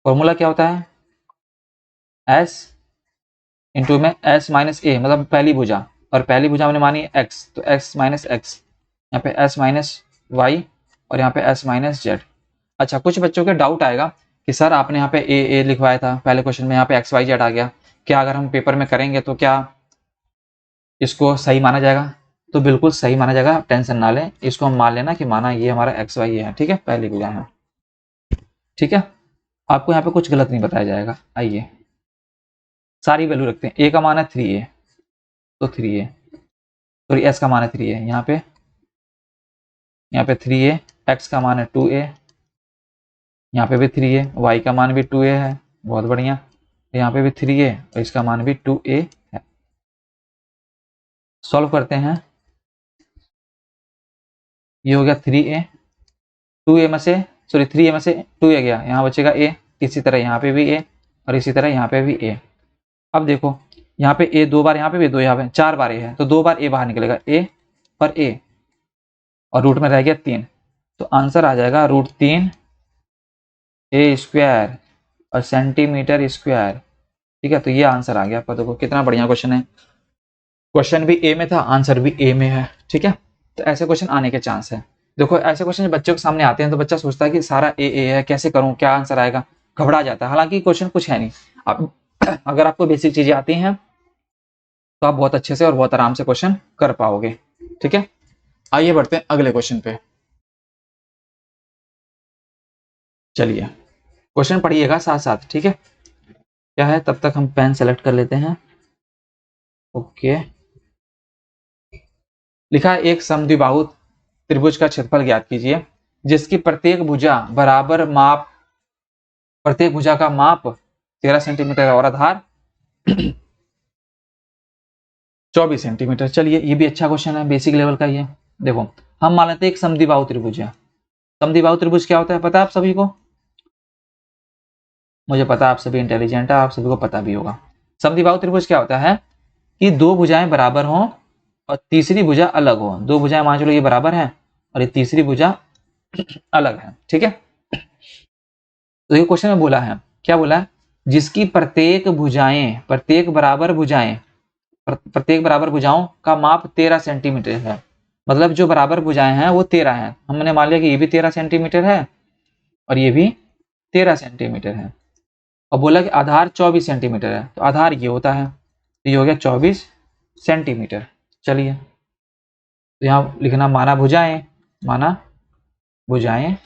फॉर्मूला क्या होता है, s इंटू में s माइनस a, मतलब पहली भुजा, और पहली भुजा हमने मानी x, तो x माइनस x, यहाँ पे s माइनस y और यहाँ पे s माइनस z। अच्छा कुछ बच्चों के डाउट आएगा कि सर आपने यहाँ पे a लिखवाया था पहले क्वेश्चन में, यहाँ पे x y z आ गया, क्या अगर हम पेपर में करेंगे तो क्या इसको सही माना जाएगा। तो बिल्कुल सही माना जाएगा, टेंशन ना लें, इसको हम मान लेना कि माना ये हमारा एक्स वाई है। ठीक है, पहली भुजा है। ठीक है, आपको यहाँ पे कुछ गलत नहीं बताया जाएगा। आइए सारी वैल्यू रखते हैं। ए का मान है 3a तो 3a, सॉरी एस का मान है 3a, यहाँ पे 3a, एक्स का मान है 2a, यहाँ पे भी 3a, वाई का मान भी 2a है, बहुत बढ़िया, यहाँ पे भी 3a और इसका मान भी 2a है। सॉल्व करते हैं, ये हो गया 3a, 2a में से, सॉरी 3a में से 2a गया, यहाँ बचेगा a, इसी तरह यहाँ पे भी a और इसी तरह यहाँ पे भी a। अब देखो यहाँ पे a 2 बार, यहाँ पे भी 2, यहाँ पे 4 बार a है, तो 2 बार a बाहर निकलेगा, a पर a, और रूट में रह गया 3, तो आंसर आ जाएगा √3 a स्क्वायर और सेंटीमीटर स्क्वायर। ठीक है, तो ये आंसर आ गया आपका। देखो कितना बढ़िया क्वेश्चन है, क्वेश्चन भी ए में था, आंसर भी ए में है, ठीक है। तो ऐसे क्वेश्चन आने के चांस है। देखो ऐसे क्वेश्चन बच्चों के सामने आते हैं तो बच्चा सोचता है कि सारा ए है, कैसे करूं, क्या आंसर आएगा, घबरा जाता है। हालांकि क्वेश्चन कुछ है नहीं। अब अगर आपको बेसिक चीजें आती हैं तो आप बहुत अच्छे से और बहुत आराम से क्वेश्चन कर पाओगे, ठीक है। आइए बढ़ते हैं अगले क्वेश्चन पे। चलिए क्वेश्चन पढ़िएगा साथ साथ, ठीक है। क्या है, तब तक हम पेन सेलेक्ट कर लेते हैं। ओके, लिखा है एक समद्विबाहु त्रिभुज का क्षेत्रफल ज्ञात कीजिए जिसकी प्रत्येक भुजा बराबर माप, प्रत्येक भुजा का माप 13 सेंटीमीटर और आधार 24 सेंटीमीटर। चलिए ये भी अच्छा क्वेश्चन है, बेसिक लेवल का ये। देखो हम मान लेते हैं एक समद्विबाहु त्रिभुज है। समद्विबाहु त्रिभुज क्या होता है पता है आप सभी को? मुझे पता है आप सभी इंटेलिजेंट है, आप सभी को पता भी होगा। समद्विबाहु त्रिभुज क्या होता है कि दो भुजाएं बराबर हों और तीसरी भुजा अलग हो। दो भुजाएं मान चलो ये बराबर है और ये तीसरी भुजा अलग है, ठीक है। तो ये क्वेश्चन में बोला है, क्या बोला है, जिसकी प्रत्येक भुजाएं, प्रत्येक बराबर भुजाएं, प्रत्येक बराबर भुजाओं का माप 13 सेंटीमीटर है। मतलब जो बराबर भुजाएं हैं वो 13 है। हमने मान लिया कि ये भी 13 सेंटीमीटर है और ये भी 13 सेंटीमीटर है। और बोला कि आधार 24 सेंटीमीटर है, तो आधार ये होता है, तो ये हो गया 24 सेंटीमीटर। चलिए तो यहाँ लिखना माना भुजाएं, माना भुजाएं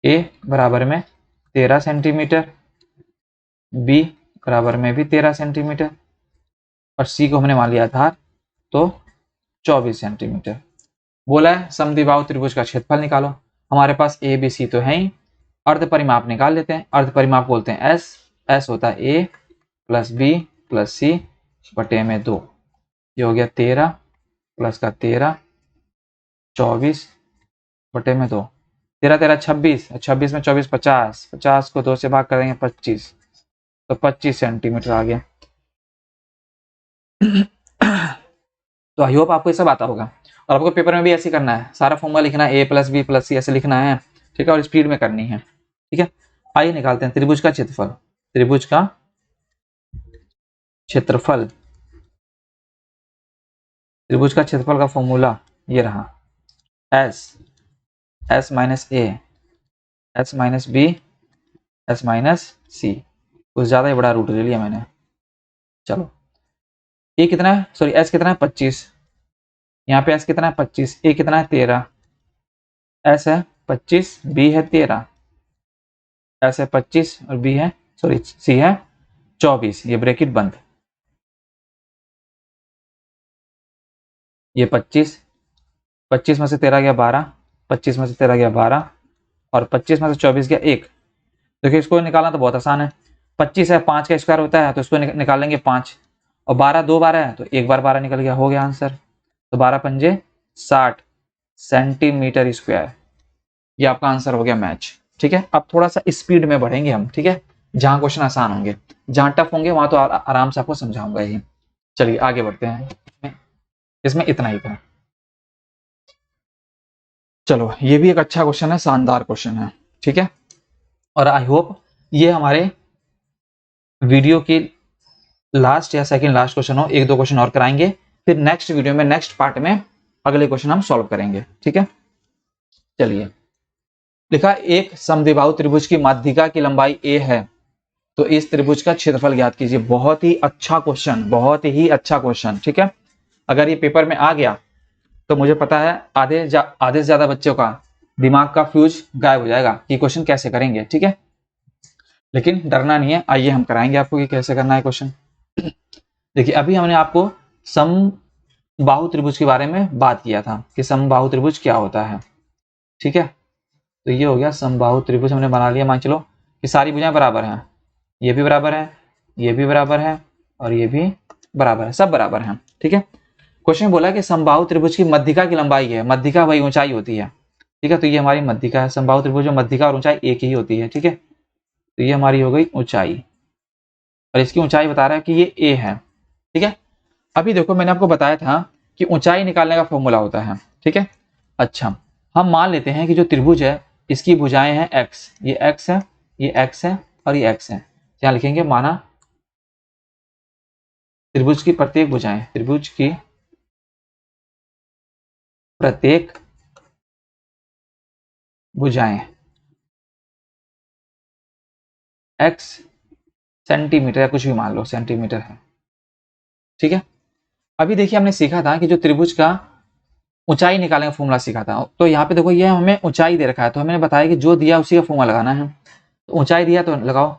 ए बराबर में 13 सेंटीमीटर, बी बराबर में भी 13 सेंटीमीटर और सी को हमने मान लिया आधार तो 24 सेंटीमीटर। बोला है समद्विबाहु त्रिभुज का क्षेत्रफल निकालो। हमारे पास ए बी सी तो है ही, अर्ध परिमाप निकाल लेते हैं। अर्ध परिमाप बोलते हैं एस, एस होता है ए प्लस बी प्लस सी बटे में 2। ये हो गया 13 प्लस का 13 24 बटे में 2। 13 13 26, 26 में 24 50, 50 को 2 से भाग करेंगे 25, तो 25 सेंटीमीटर आ गया। तो आई होप आपको ये सब आता होगा और आपको पेपर में भी ऐसे करना है, सारा फॉर्मूला लिखना है, ए प्लस बी प्लस सी ऐसे लिखना है, ठीक है, और स्पीड में करनी है, ठीक है। आइए निकालते हैं त्रिभुज का क्षेत्रफल। त्रिभुज का क्षेत्रफल, त्रिभुज का क्षेत्रफल का फॉर्मूला ये रहा, S, S minus A, S minus B, S minus C. कुछ ज्यादा ही बड़ा रूट ले लिया मैंने। चलो ए कितना है, सॉरी एस कितना है 25, यहाँ पे एस कितना है 25, ए कितना है 13, एस है 25, बी है 13, एस है 25 और बी है, सॉरी सी है 24। ये ब्रैकेट बंद, ये 25, 25 में से 13 गया 12, 25 में से 13 गया 12 और 25 में से 24 गया 1। देखिए इसको निकालना तो बहुत आसान है। 25 है 5 का स्क्वायर होता है तो इसको निकालेंगे 5 और 12 2 12 है तो एक बार 12 निकल गया, हो गया आंसर। तो 12 पंजे 60 सेंटीमीटर स्क्वायर। ये आपका आंसर हो गया मैच, ठीक है। अब थोड़ा सा स्पीड में बढ़ेंगे हम, ठीक है। जहां क्वेश्चन आसान होंगे, जहां टफ होंगे वहां तो आराम से आपको समझाऊंगा ही। चलिए आगे बढ़ते हैं, इसमें इतना ही था। चलो ये भी एक अच्छा क्वेश्चन है, शानदार क्वेश्चन है, ठीक है। और आई होप ये हमारे वीडियो की लास्ट या सेकंड लास्ट क्वेश्चन हो। एक दो क्वेश्चन और कराएंगे, फिर नेक्स्ट वीडियो में, नेक्स्ट पार्ट में अगले क्वेश्चन हम सॉल्व करेंगे, ठीक है। चलिए लिखा एक समद्विबाहु त्रिभुज की माध्यिका की लंबाई a है तो इस त्रिभुज का क्षेत्रफल ज्ञात कीजिए। बहुत ही अच्छा क्वेश्चन, बहुत ही अच्छा क्वेश्चन, ठीक है। अगर ये पेपर में आ गया तो मुझे पता है आधे से ज्यादा बच्चों का दिमाग का फ्यूज गायब हो जाएगा कि क्वेश्चन कैसे करेंगे, ठीक है। लेकिन डरना नहीं है, आइए हम कराएंगे आपको कि कैसे करना है क्वेश्चन। देखिए अभी हमने आपको समबाहु त्रिभुज के बारे में बात किया था कि समबाहु त्रिभुज क्या होता है, ठीक है। तो ये हो गया समबाहु त्रिभुज, हमने बना लिया। मान चलो कि सारी भुजाएं बराबर हैं, ये भी बराबर है, ये भी बराबर है और ये भी बराबर है, सब बराबर हैं, ठीक है। क्वेश्चन बोला कि समबाहु त्रिभुज की मध्यिका की लंबाई है, मध्यिका वही ऊंचाई होती है, ठीक है। तो ये हमारी मध्यिका है। समबाहु त्रिभुज में मध्यिका और ऊंचाई एक ही होती है, ठीक है। तो ये हमारी हो गई ऊंचाई और इसकी ऊंचाई बता रहा है कि ये ए है, ठीक है। अभी देखो मैंने आपको बताया था कि ऊंचाई निकालने का फॉर्मूला होता है, ठीक है। अच्छा हम मान लेते हैं कि जो त्रिभुज है इसकी भुजाएं हैं x, ये x है, ये x है और ये x है। यहाँ लिखेंगे माना त्रिभुज की प्रत्येक भुजाएं, त्रिभुज की प्रत्येक भुजाएं x सेंटीमीटर या कुछ भी मान लो सेंटीमीटर है, ठीक है। अभी देखिए हमने सीखा था कि जो त्रिभुज का ऊंचाई निकालने का फॉर्मूला सीखा था, तो यहाँ पे देखो ये हमें ऊंचाई दे रखा है, तो हमने बताया कि जो दिया उसी का फॉर्मूला लगाना है। तो ऊंचाई दिया तो लगाओ,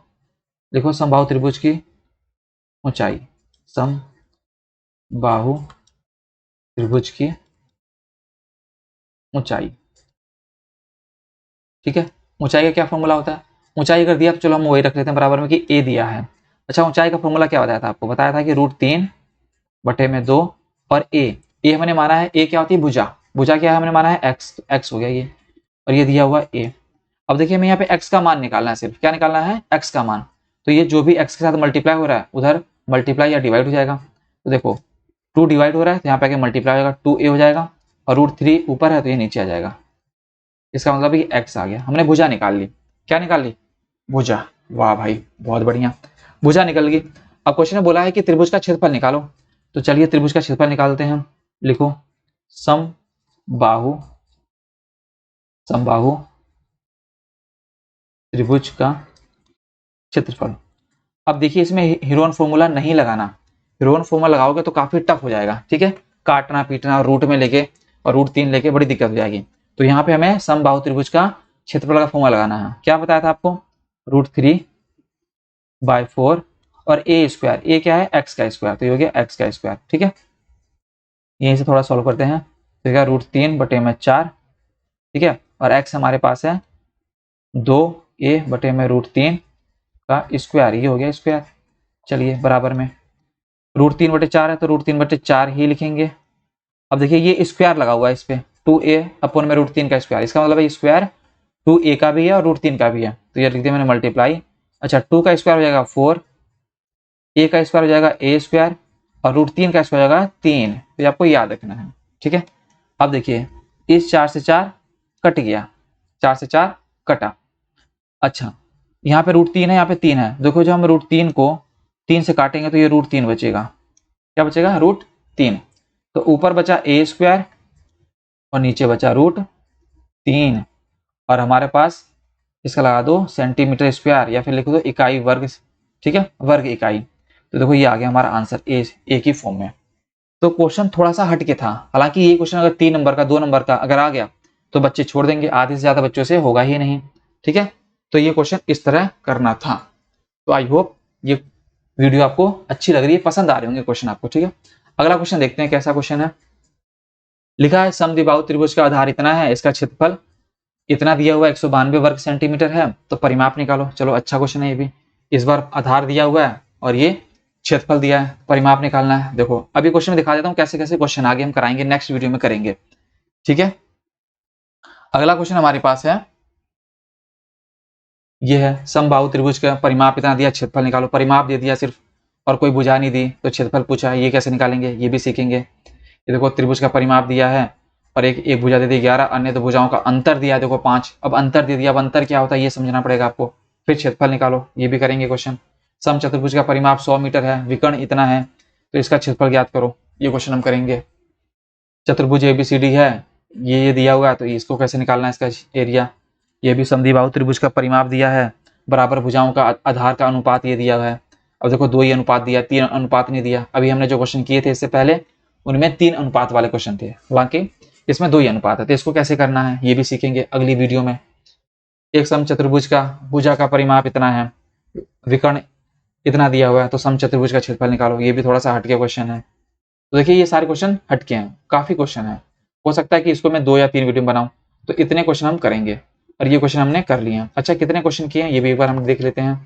देखो समबाहु त्रिभुज की ऊंचाई, समबाहु त्रिभुज की ऊंचाई, ठीक है। ऊंचाई का क्या फॉर्मूला होता है, ऊंचाई अगर दिया तो चलो हम वही रख लेते हैं बराबर में कि ए दिया है। अच्छा ऊंचाई का फॉर्मूला क्या बताया था आपको, बताया था कि √3/2 और ए हमने माना है, ए क्या होती है भुजा, भुजा क्या है हमने माना है एक्स, एक्स हो गया ये, और ये दिया हुआ ए। अब देखिए हमें यहाँ पे एक्स का मान निकालना है, सिर्फ क्या निकालना है, एक्स का मान। तो ये जो भी एक्स के साथ मल्टीप्लाई हो रहा है उधर मल्टीप्लाई या डिवाइड हो जाएगा। तो देखो 2 डिवाइड हो रहा है तो यहाँ पे आके मल्टीप्लाई हो जाएगा, 2a हो जाएगा, और √3 ऊपर है तो ये नीचे आ जाएगा। इसका मतलब ये एक्स आ गया, हमने भुजा निकाल ली। क्या निकाल ली, भुजा। वाह भाई बहुत बढ़िया, भुजा निकल गई। अब क्वेश्चन में बोला है कि त्रिभुज का क्षेत्रफल निकालो, तो चलिए त्रिभुज का क्षेत्रफल निकालते हैं। लिखो समबाहु त्रिभुज का क्षेत्रफल। अब देखिए इसमें हीरोन फॉर्मूला नहीं लगाना, हीरोन फॉर्मूला लगाओगे तो काफी टफ हो जाएगा, ठीक है। काटना पीटना रूट में लेके और √3 लेके बड़ी दिक्कत हो जाएगी। तो यहाँ पे हमें समबाहु त्रिभुज का क्षेत्रफल का फॉर्मूला लगाना है। क्या बताया था आपको, √3/4 और a², ए क्या है एक्स का स्क्वायर, तो ये हो गया एक्स का स्क्वायर, ठीक है। यहीं से थोड़ा सॉल्व करते हैं, तो क्या √3/4, ठीक है, और एक्स हमारे पास है 2a/√3 का स्क्वायर, ये हो गया स्क्वायर। चलिए बराबर में √3/4 है तो √3/4 ही लिखेंगे। अब देखिए ये स्क्वायर लगा हुआ है इस पे, 2a/√3 का स्क्वायर, इसका मतलब है स्क्वायर 2a का भी है और √3 का भी है, तो ये लिख दिया मैंने मल्टीप्लाई। अच्छा 2 का स्क्वायर हो जाएगा 4, a का स्क्वायर हो जाएगा a², और √3 का स्क्वायर हो जाएगा 3, तो ये आपको याद रखना है, ठीक है। अब देखिए इस 4 से 4 कट गया, 4 से 4 कटा। अच्छा यहाँ पे √3 है, यहाँ पे 3 है, देखो जब हम √3 को 3 से काटेंगे तो ये √3 बचेगा, क्या बचेगा, √3। तो ऊपर बचा a² और नीचे बचा √3, और हमारे पास इसका लगा दो सेंटीमीटर स्क्वायर या फिर लिख दो इकाई वर्ग, ठीक है, वर्ग इकाई। तो देखो ये आ गया हमारा आंसर ए की फॉर्म में। तो क्वेश्चन थोड़ा सा हटके था, हालांकि ये क्वेश्चन अगर 3 नंबर का 2 नंबर का अगर आ गया तो बच्चे छोड़ देंगे, आधे से ज्यादा बच्चों से होगा ही नहीं, ठीक है। तो ये क्वेश्चन इस तरह करना था। तो आई होप ये वीडियो आपको अच्छी लग रही है, पसंद आ रहे होंगे क्वेश्चन आपको, ठीक है। अगला क्वेश्चन देखते हैं कैसा क्वेश्चन है। लिखा है समद्विबाहु त्रिभुज का आधार इतना है, इसका क्षेत्रफल इतना दिया हुआ 192 वर्ग सेंटीमीटर है, तो परिमाप निकालो। चलो अच्छा क्वेश्चन है ये भी, इस बार आधार दिया हुआ है और ये क्षेत्रफल दिया है, परिमाप निकालना है। देखो अभी क्वेश्चन में दिखा देता हूँ कैसे कैसे क्वेश्चन आगे हम कराएंगे, नेक्स्ट वीडियो में करेंगे, ठीक है। अगला क्वेश्चन हमारे पास है, ये है समबाहु त्रिभुज का परिमाप इतना दिया, क्षेत्रफल निकालो। परिमाप दे दिया सिर्फ और कोई भुजा नहीं दी, तो क्षेत्रफल पूछा है, ये कैसे निकालेंगे ये भी सीखेंगे। ये देखो त्रिभुज का परिमाप दिया है और एक भुजा दे दी 11, अन्य दो भुजाओं का अंतर दिया है देखो 5। अब अंतर दे दिया, अब अंतर क्या होता है ये समझना पड़ेगा आपको। फिर क्षेत्रफल निकालो, ये भी करेंगे क्वेश्चन। सम चतुर्भुज का परिमाप 100 मीटर है, विकर्ण इतना है, तो इसका क्षेत्रफल ज्ञात करो, ये क्वेश्चन हम करेंगे। चतुर्भुज ABCD है, ये दिया हुआ है, तो इसको कैसे निकालना है इसका एरिया। ये भी समद्विबाहु त्रिभुज का परिमाप दिया है, बराबर भुजाओं का आधार का अनुपात ये दिया हुआ है। अब देखो 2 ही अनुपात दिया, 3 अनुपात नहीं दिया। अभी हमने जो क्वेश्चन किए थे इससे पहले उनमें 3 अनुपात वाले क्वेश्चन थे, हालांकि इसमें 2 ही अनुपात है, तो इसको कैसे करना है ये भी सीखेंगे अगली वीडियो में। एक समचतुर्भुज का भुजा का परिमाप इतना है, विकर्ण इतना दिया हुआ है, तो समचतुर्भुज का क्षेत्रफल निकालो, ये भी थोड़ा सा हटके क्वेश्चन है। तो देखिए ये सारे क्वेश्चन हटके हैं, काफी क्वेश्चन है, हो सकता है कि इसको मैं 2 या 3 वीडियो बनाऊं, तो इतने क्वेश्चन हम करेंगे और ये क्वेश्चन हमने कर लिए हैं। अच्छा कितने क्वेश्चन किए हैं ये भी एक बार हम देख लेते हैं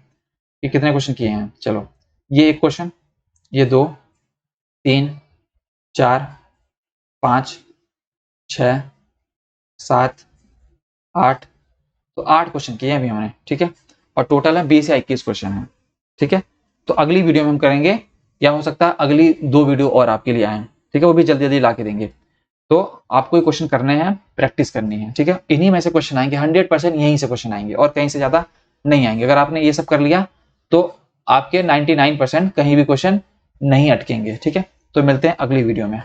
कि कितने क्वेश्चन किए हैं। चलो ये एक क्वेश्चन, ये 2, 3, 4, 5, 6, 7, 8, तो 8 क्वेश्चन किए हैं अभी हमने, ठीक है। और टोटल है 20 या 21 क्वेश्चन है, ठीक है। तो अगली वीडियो में हम करेंगे, या हो सकता है अगली 2 वीडियो और आपके लिए आए, ठीक है, वो भी जल्दी जल्दी ला के देंगे। तो आपको ये क्वेश्चन करने हैं, प्रैक्टिस करनी है, ठीक है। इन्हीं में से क्वेश्चन आएंगे, 100% यहीं से क्वेश्चन आएंगे और कहीं से ज्यादा नहीं आएंगे। अगर आपने ये सब कर लिया तो आपके 99% कहीं भी क्वेश्चन नहीं अटकेंगे। ठीक है, तो मिलते हैं अगली वीडियो में।